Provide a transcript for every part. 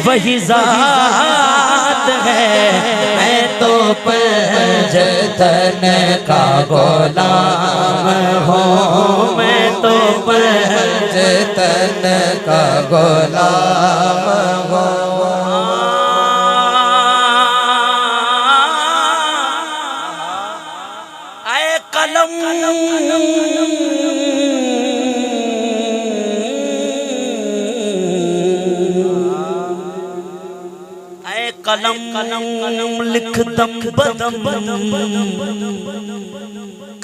वही ज़ात है। मैं तो पंजतन का गुलाम हूँ, मैं तो पंजतन का गुलाम हूँ। आए कलम कलम कलम लिख दम बदम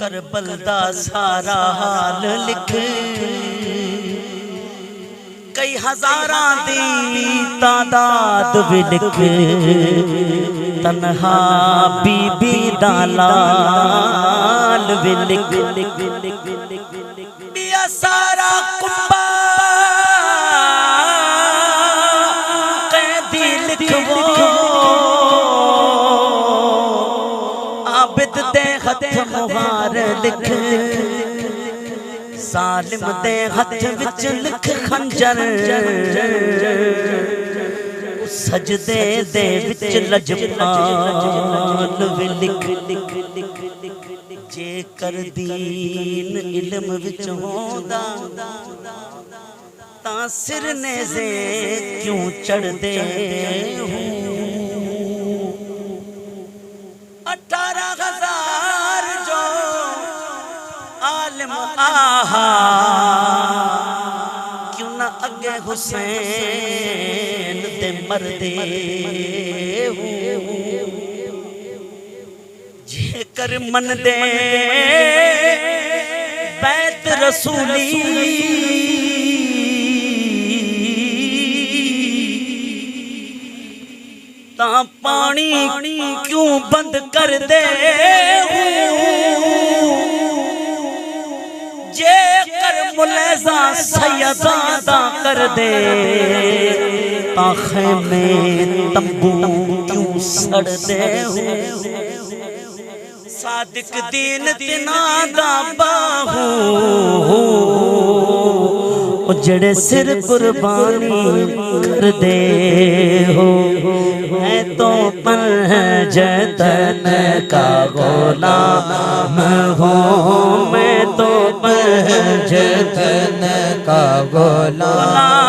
करबल दा सारा हाल लिख। कई हजारां दी तादाद भी लिख, तन्हा बीबी दा लाल भी लिख। बिया सारा कुंबा कैदी लिखवो, आबिद दे हथ मुहार लिख। सालिम दे हथ विच लिख खंजर, सजदे दे विच लजपाल भी लिख। जे कर दीन इल्म विच होंदा तां सिर नेज़े क्यों चढ़दे हो। 18,000 जो आलिम आहा, क्यों ना अगे हुसैन ते मरदे हो। जेकर मन दे बैत रसूली, ता पानी क्यों बंद कर दे हो। जे कर मुलेजा सैयदा कर दे, ता खैमे तंबू क्यों सड़ दे हो। सादिक दीन तिना दा बाहू, जड़े सिर कुर्बानी कर दे हो। मैं तो पंजतन का गुलाम हूँ, मैं तो पंजतन का गुलाम।